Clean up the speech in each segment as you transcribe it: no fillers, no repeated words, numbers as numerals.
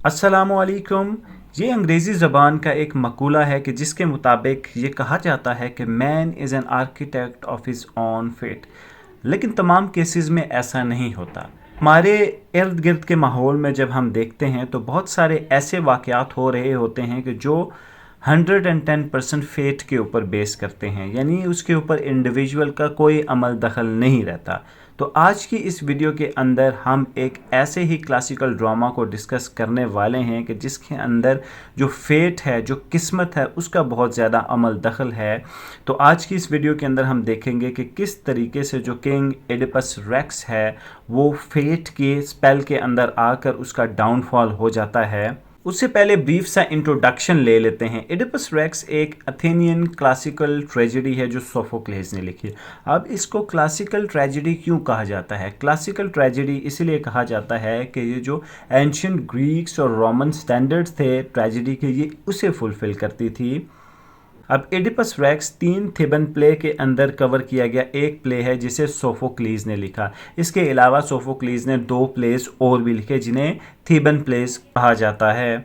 अस्सलामुअलैकुम। ये अंग्रेज़ी ज़बान का एक मकूला है कि जिसके मुताबिक ये कहा जाता है कि man is an architect of his own fate. लेकिन तमाम केसेस में ऐसा नहीं होता। हमारे इर्द गिर्द के माहौल में जब हम देखते हैं तो बहुत सारे ऐसे वाक़यात हो रहे होते हैं कि जो 110% फेट के ऊपर बेस करते हैं, यानी उसके ऊपर इंडिविजुअल का कोई अमल दखल नहीं रहता। तो आज की इस वीडियो के अंदर हम एक ऐसे ही क्लासिकल ड्रामा को डिस्कस करने वाले हैं कि जिसके अंदर जो फेट है, जो किस्मत है, उसका बहुत ज़्यादा अमल दखल है। तो आज की इस वीडियो के अंदर हम देखेंगे कि किस तरीके से जो किंग एडिपस रेक्स है वो फेट के स्पेल के अंदर आकर उसका डाउनफॉल हो जाता है। उससे पहले ब्रीफ सा इंट्रोडक्शन ले लेते हैं। एडिपस रेक्स एक अथेनियन क्लासिकल ट्रेजेडी है जो सोफोक्लेस ने लिखी है। अब इसको क्लासिकल ट्रेजेडी क्यों कहा जाता है? क्लासिकल ट्रेजेडी इसलिए कहा जाता है कि ये जो एंशियंट ग्रीक्स और रोमन स्टैंडर्ड्स थे ट्रेजेडी के, ये उसे फुलफिल करती थी। अब एडिपस रेक्स 3 थेबन प्ले के अंदर कवर किया गया एक प्ले है जिसे सोफोक्लीज ने लिखा। इसके अलावा सोफोक्लीज ने 2 प्लेस और भी लिखे जिन्हें थेबन प्लेस कहा जाता है।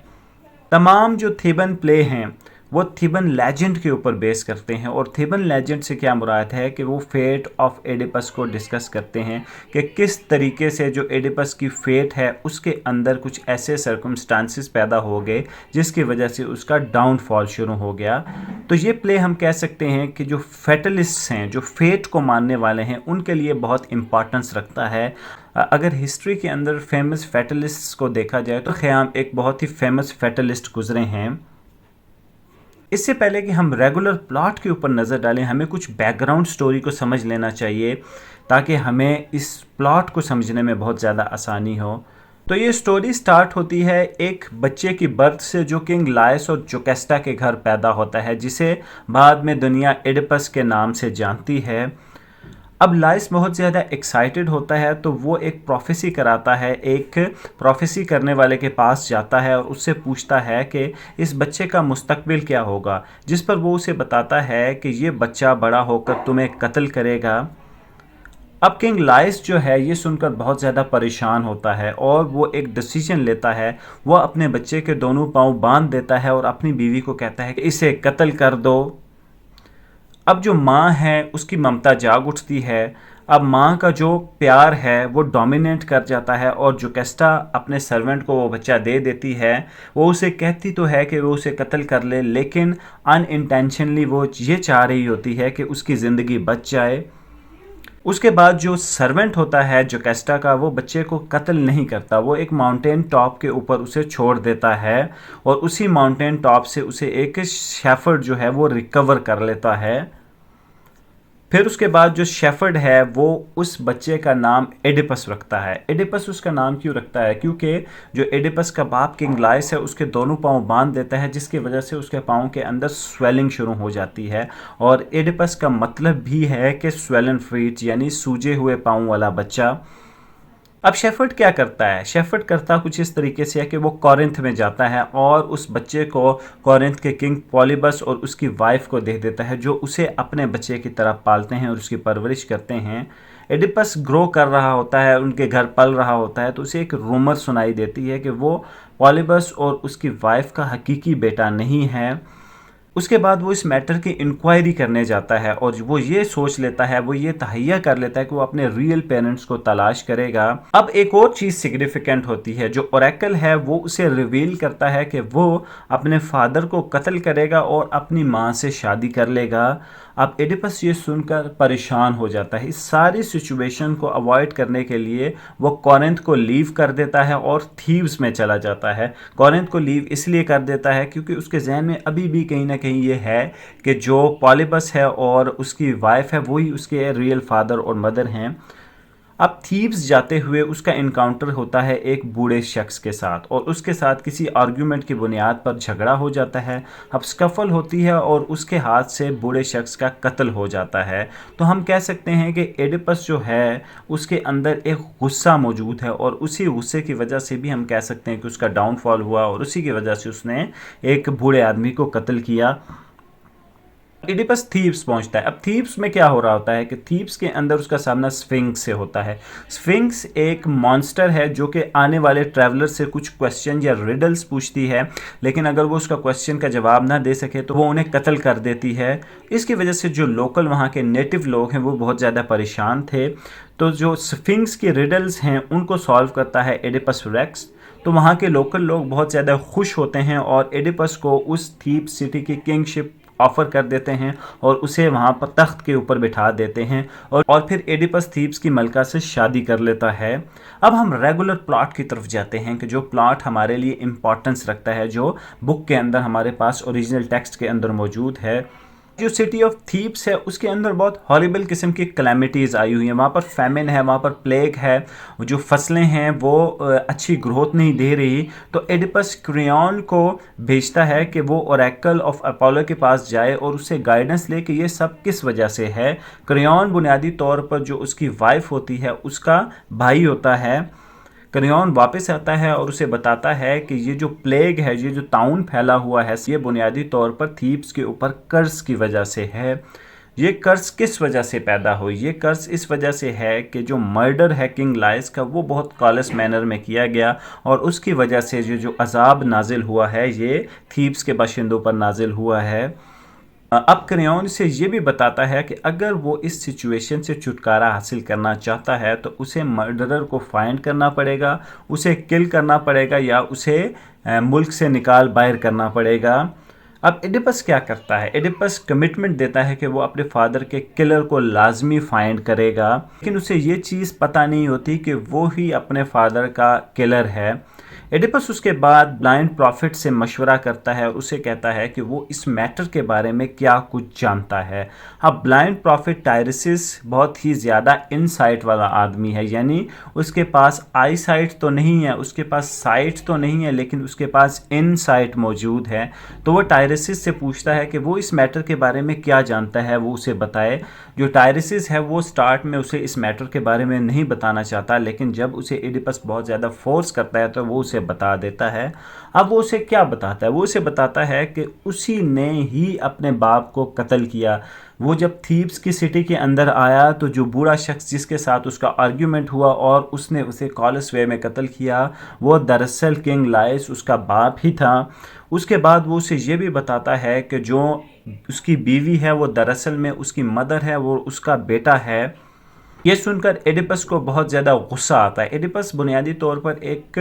तमाम जो थेबन प्ले हैं वो थेबन लेजेंड के ऊपर बेस करते हैं, और थेबन लेजेंड से क्या मुराद है कि वो फेट ऑफ एडिपस को डिस्कस करते हैं कि किस तरीके से जो एडिपस की फेट है उसके अंदर कुछ ऐसे सर्कमस्टांसिस पैदा हो गए जिसकी वजह से उसका डाउनफॉल शुरू हो गया। तो ये प्ले हम कह सकते हैं कि जो फेटलिस्ट्स हैं, जो फेट को मानने वाले हैं, उनके लिए बहुत इंपॉर्टेंस रखता है। अगर हिस्ट्री के अंदर फेमस फेटलिस्ट्स को देखा जाए तो ख़याम एक बहुत ही फेमस फेटलिस्ट गुजरे हैं। इससे पहले कि हम रेगुलर प्लॉट के ऊपर नज़र डालें, हमें कुछ बैकग्राउंड स्टोरी को समझ लेना चाहिए ताकि हमें इस प्लॉट को समझने में बहुत ज़्यादा आसानी हो। तो ये स्टोरी स्टार्ट होती है एक बच्चे की बर्थ से जो किंग लायस और जोकेस्टा के घर पैदा होता है, जिसे बाद में दुनिया एडिपस के नाम से जानती है। अब लाइस बहुत ज़्यादा एक्साइटेड होता है तो वो एक प्रोफेसी कराता है, एक प्रोफेसी करने वाले के पास जाता है और उससे पूछता है कि इस बच्चे का मुस्तकबिल क्या होगा, जिस पर वो उसे बताता है कि ये बच्चा बड़ा होकर तुम्हें कत्ल करेगा। अब किंग लाइस जो है ये सुनकर बहुत ज़्यादा परेशान होता है और वो एक डिसीजन लेता है। वो अपने बच्चे के दोनों पाँव बांध देता है और अपनी बीवी को कहता है कि इसे कत्ल कर दो। अब जो माँ है उसकी ममता जाग उठती है। अब माँ का जो प्यार है वो डोमिनेट कर जाता है और जोकेस्टा अपने सर्वेंट को वो बच्चा दे देती है। वो उसे कहती तो है कि वो उसे कत्ल कर ले, लेकिन अनइंटेंशनली वो ये चाह रही होती है कि उसकी ज़िंदगी बच जाए। उसके बाद जो सर्वेंट होता है जोकेस्टा का, वो बच्चे को कत्ल नहीं करता, वो एक माउंटेन टॉप के ऊपर उसे छोड़ देता है और उसी माउंटेन टॉप से उसे एक शेफर्ड जो है वो रिकवर कर लेता है। फिर उसके बाद जो शेफर्ड है वो उस बच्चे का नाम एडिपस रखता है। एडिपस उसका नाम क्यों रखता है? क्योंकि जो एडिपस का बाप किंग लाइस है उसके दोनों पाँव बांध देता है, जिसकी वजह से उसके पाँव के अंदर स्वेलिंग शुरू हो जाती है। और एडिपस का मतलब भी है कि स्वेलन फीट, यानी सूजे हुए पाँव वाला बच्चा। अब शेफर्ड क्या करता है? शेफर्ड करता कुछ इस तरीके से है कि वो कॉरिंथ में जाता है और उस बच्चे को कॉरिंथ के किंग पॉलीबस और उसकी वाइफ को दे देता है, जो उसे अपने बच्चे की तरह पालते हैं और उसकी परवरिश करते हैं। एडिपस ग्रो कर रहा होता है, उनके घर पल रहा होता है, तो उसे एक रूमर सुनाई देती है कि वो पॉलीबस और उसकी वाइफ का हकीकी बेटा नहीं है। उसके बाद वो इस मैटर की इंक्वायरी करने जाता है और वो ये सोच लेता है, वो ये तहैया कर लेता है कि वो अपने रियल पेरेंट्स को तलाश करेगा। अब एक और चीज़ सिग्निफिकेंट होती है, जो ओरेकल है वो उसे रिवील करता है कि वो अपने फादर को कत्ल करेगा और अपनी माँ से शादी कर लेगा। अब एडिपस ये सुनकर परेशान हो जाता है। इस सारी सिचुएशन को अवॉइड करने के लिए वो कॉरिंथ को लीव कर देता है और थीव्स में चला जाता है। कॉरिंथ को लीव इसलिए कर देता है क्योंकि उसके जहन में अभी भी कहीं ना कहीं ये है कि जो पॉलीबस है और उसकी वाइफ है वही उसके रियल फादर और मदर हैं। अब थीव्स जाते हुए उसका इनकाउंटर होता है एक बूढ़े शख्स के साथ और उसके साथ किसी आर्ग्यूमेंट की बुनियाद पर झगड़ा हो जाता है। अब स्कफल होती है और उसके हाथ से बूढ़े शख्स का कत्ल हो जाता है। तो हम कह सकते हैं कि एडिपस जो है उसके अंदर एक गुस्सा मौजूद है और उसी गुस्से की वजह से भी हम कह सकते हैं कि उसका डाउनफॉल हुआ और उसी की वजह से उसने एक बूढ़े आदमी को कत्ल किया। इडिपस थीब्स पहुंचता है। अब थीब्स में क्या हो रहा होता है कि थीब्स के अंदर उसका सामना स्फिंक्स से होता है। स्फिंक्स एक मॉन्स्टर है जो कि आने वाले ट्रैवलर से कुछ क्वेश्चन या रिडल्स पूछती है, लेकिन अगर वो उसका क्वेश्चन का जवाब ना दे सके तो वो उन्हें कत्ल कर देती है। इसकी वजह से जो लोकल वहाँ के नेटिव लोग हैं वो बहुत ज़्यादा परेशान थे। तो जो स्फिंक्स की रिडल्स हैं उनको सॉल्व करता है एडिपस रेक्स। तो वहाँ के लोकल लोग बहुत ज़्यादा खुश होते हैं और एडिपस को उस थीब सिटी की किंगशिप ऑफर कर देते हैं और उसे वहाँ पर तख्त के ऊपर बिठा देते हैं और फिर एडिपस थीब्स की मलका से शादी कर लेता है। अब हम रेगुलर प्लॉट की तरफ जाते हैं कि जो प्लॉट हमारे लिए इम्पोर्टेंस रखता है, जो बुक के अंदर हमारे पास ओरिजिनल टेक्स्ट के अंदर मौजूद है। जो सिटी ऑफ थीब्स है उसके अंदर बहुत हॉरिबल किस्म की कैलेमिटीज़ आई हुई हैं। वहाँ पर फैमिन है, वहाँ पर प्लेग है, जो फसलें हैं वो अच्छी ग्रोथ नहीं दे रही। तो एडिपस क्रेओन को भेजता है कि वो ओरेकल ऑफ अपोलो के पास जाए और उससे गाइडेंस ले कि ये सब किस वजह से है। क्रेओन बुनियादी तौर पर जो उसकी वाइफ होती है उसका भाई होता है। क्रेओन वापस आता है और उसे बताता है कि ये जो प्लेग है, ये जो ताउन फैला हुआ है, ये बुनियादी तौर पर थीब्स के ऊपर कर्ज की वजह से है। ये कर्ज किस वजह से पैदा हुई? ये कर्ज इस वजह से है कि जो मर्डर है किंग लाइस का वो बहुत कॉलेस मैनर में किया गया और उसकी वजह से जो अजाब नाजिल हुआ है ये थीब्स के बाशिंदों पर नाजिल हुआ है। अब क्रेओन से ये भी बताता है कि अगर वो इस सिचुएशन से छुटकारा हासिल करना चाहता है तो उसे मर्डरर को फाइंड करना पड़ेगा, उसे किल करना पड़ेगा या उसे मुल्क से निकाल बाहर करना पड़ेगा। अब एडिपस क्या करता है? एडिपस कमिटमेंट देता है कि वो अपने फादर के किलर को लाजमी फाइंड करेगा, लेकिन उसे ये चीज़ पता नहीं होती कि वो ही अपने फादर का किलर है। एडिपस उसके बाद ब्लाइंड प्रॉफिट से मशवरा करता है और उसे कहता है कि वो इस मैटर के बारे में क्या कुछ जानता है। अब ब्लाइंड प्रॉफिट टायरिसिस बहुत ही ज़्यादा इनसाइट वाला आदमी है, यानी उसके पास आई साइट तो नहीं है, उसके पास साइट तो नहीं है, लेकिन उसके पास इनसाइट मौजूद है। तो वो टायरिसिस से पूछता है कि वो इस मैटर के बारे में क्या जानता है, वो उसे बताए। जो टायरिसिस है वो स्टार्ट में उसे इस मैटर के बारे में नहीं बताना चाहता, लेकिन जब उसे एडिपस बहुत ज़्यादा फोर्स करता है तो वो उसे बता देता है। अब वो उसे क्या बताता है? वो उसे बताता है कि उसी ने ही अपने बाप को कत्ल किया। वो जब थीब्स की सिटी के अंदर आया तो जो बूढ़ा शख्स जिसके साथ उसका आर्ग्यूमेंट हुआ और उसने उसे कॉलेस वे में कत्ल किया, वो दरअसल किंग लाइस उसका बाप ही था। उसके बाद वो उसे ये भी बताता है कि जो उसकी बीवी है वो दरअसल में उसकी मदर है, वो उसका बेटा है। ये सुनकर एडिपस को बहुत ज़्यादा गुस्सा आता है। एडिपस बुनियादी तौर पर एक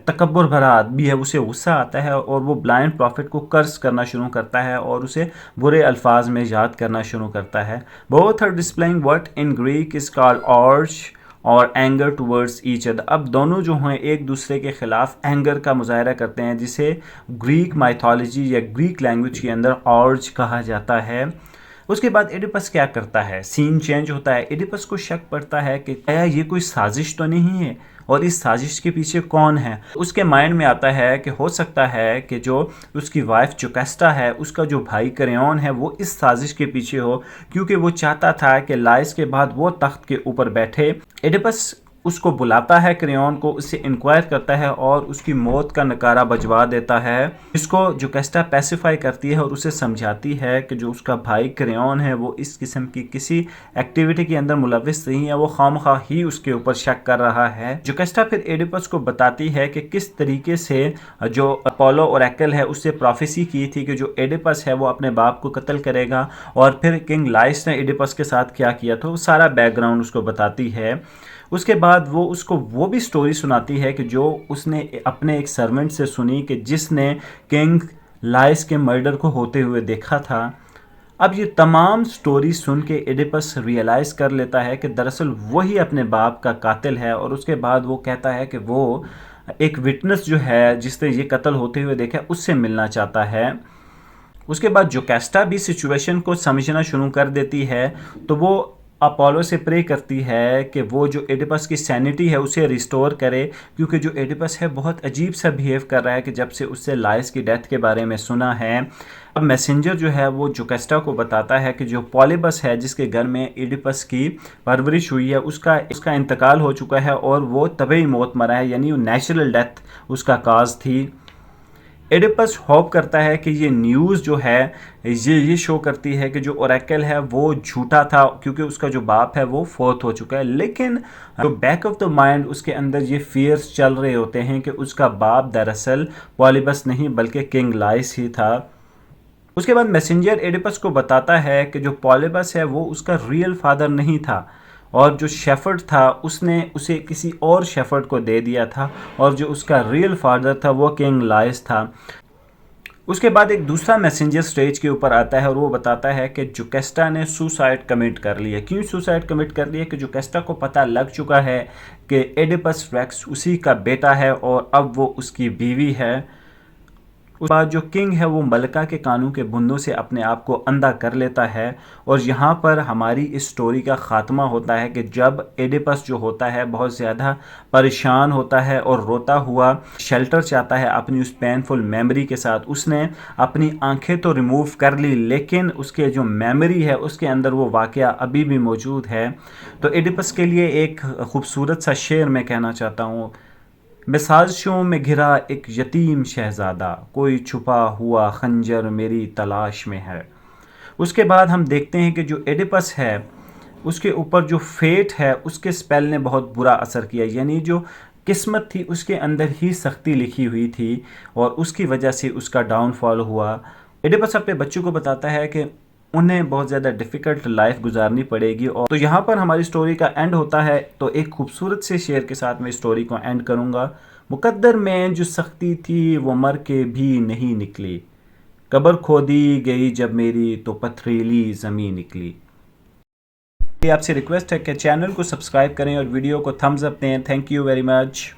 तकब्बुर भरा आदमी है, उसे गुस्सा आता है और वो ब्लाइंड प्रॉफिट को कर्ज करना शुरू करता है और उसे बुरे अल्फाज में याद करना शुरू करता है। Both are displaying what in Greek is called orge और एंगर टूवर्ड्स ईच अदर। अब दोनों जो हैं एक दूसरे के खिलाफ एंगर का मुजाहरा करते हैं, जिसे ग्रीक माइथोलॉजी या ग्रीक लैंग्वेज के अंदर ऑर्ज कहा जाता है। उसके बाद एडिपस क्या करता है? सीन चेंज होता है। एडिपस को शक पड़ता है कि क्या ये कोई साजिश तो नहीं है और इस साजिश के पीछे कौन है। उसके माइंड में आता है कि हो सकता है कि जो उसकी वाइफ जोकास्टा है उसका जो भाई क्रेओन है वो इस साजिश के पीछे हो, क्योंकि वो चाहता था कि लाइस के बाद वो तख्त के ऊपर बैठे। एडिपस उसको बुलाता है क्रेओन को, उससे इंक्वायर करता है और उसकी मौत का नकारा बजवा देता है, जिसको जोकास्टा पैसिफाई करती है और उसे समझाती है कि जो उसका भाई क्रेओन है वो इस किस्म की किसी एक्टिविटी के अंदर मुलविस नहीं है, वो खामखा ही उसके ऊपर शक कर रहा है। जोकास्टा फिर एडिपस को बताती है कि किस तरीके से जो अपोलो ओरेकल है उससे प्रोफेसी की थी कि जो एडिपस है वो अपने बाप को कत्ल करेगा और फिर किंग लाइस ने एडिपस के साथ क्या किया था, वो सारा बैकग्राउंड उसको बताती है। उसके बाद वो उसको वो भी स्टोरी सुनाती है कि जो उसने अपने एक सर्वेंट से सुनी कि जिसने किंग लाइस के मर्डर को होते हुए देखा था। अब ये तमाम स्टोरी सुन के एडिपस रियलाइज़ कर लेता है कि दरअसल वही अपने बाप का कातिल है और उसके बाद वो कहता है कि वो एक विटनेस जो है जिसने ये कत्ल होते हुए देखा उससे मिलना चाहता है। उसके बाद जोकास्टा भी सिचुएशन को समझना शुरू कर देती है, तो वो अपोलो से प्रे करती है कि वो जो एडिपस की सैनिटी है उसे रिस्टोर करे, क्योंकि जो एडिपस है बहुत अजीब सा बिहेव कर रहा है कि जब से उससे लाइस की डेथ के बारे में सुना है। अब मैसेंजर जो है वो जोकास्टा को बताता है कि जो पॉलीबस है जिसके घर में एडिपस की परवरिश हुई है उसका इंतकाल हो चुका है और वो तबई मौत मरा है, यानी वो नेचुरल डेथ उसका काज थी। एडिपस होप करता है कि ये न्यूज़ जो है ये शो करती है कि जो ओरेकल है वो झूठा था, क्योंकि उसका जो बाप है वो फोर्थ हो चुका है। लेकिन जो बैक ऑफ द माइंड उसके अंदर ये फियर्स चल रहे होते हैं कि उसका बाप दरअसल पॉलीबस नहीं बल्कि किंग लाइस ही था। उसके बाद मैसेंजर एडिपस को बताता है कि जो पॉलीबस है वो उसका रियल फादर नहीं था, और जो शेफर्ड था उसने उसे किसी और शेफर्ड को दे दिया था, और जो उसका रियल फादर था वो किंग लाइस था। उसके बाद एक दूसरा मैसेंजर स्टेज के ऊपर आता है और वो बताता है कि जुकेस्टा ने सुसाइड कमिट कर लिया। क्यों सुसाइड कमिट कर लिया? कि जुकेस्टा को पता लग चुका है कि एडिपस रेक्स उसी का बेटा है और अब वो उसकी बीवी है। उसके बाद जो किंग है वो मलका के कानों के बुंदों से अपने आप को अंधा कर लेता है, और यहाँ पर हमारी इस स्टोरी का ख़ात्मा होता है कि जब एडिपस जो होता है बहुत ज़्यादा परेशान होता है और रोता हुआ शेल्टर चाहता है अपनी उस पेनफुल मेमोरी के साथ। उसने अपनी आंखें तो रिमूव कर ली, लेकिन उसके जो मेमोरी है उसके अंदर वो वाक़या अभी भी मौजूद है। तो एडिपस के लिए एक खूबसूरत सा शेर मैं कहना चाहता हूँ। मैं साजिशों में घिरा एक यतीम शहजादा, कोई छुपा हुआ खंजर मेरी तलाश में है। उसके बाद हम देखते हैं कि जो एडिपस है उसके ऊपर जो फेट है उसके स्पेल ने बहुत बुरा असर किया, यानी जो किस्मत थी उसके अंदर ही सख्ती लिखी हुई थी और उसकी वजह से उसका डाउनफॉल हुआ। एडिपस अपने बच्चों को बताता है कि उन्हें बहुत ज़्यादा डिफ़िकल्ट लाइफ गुजारनी पड़ेगी। और तो यहाँ पर हमारी स्टोरी का एंड होता है। तो एक खूबसूरत से शेर के साथ मैं स्टोरी को एंड करूँगा। मुकद्दर में जो सख्ती थी वो मर के भी नहीं निकली, कब्र खोदी गई जब मेरी तो पथरीली ज़मीन निकली। आपसे रिक्वेस्ट है कि चैनल को सब्सक्राइब करें और वीडियो को थम्स अप दें। Thank you very much.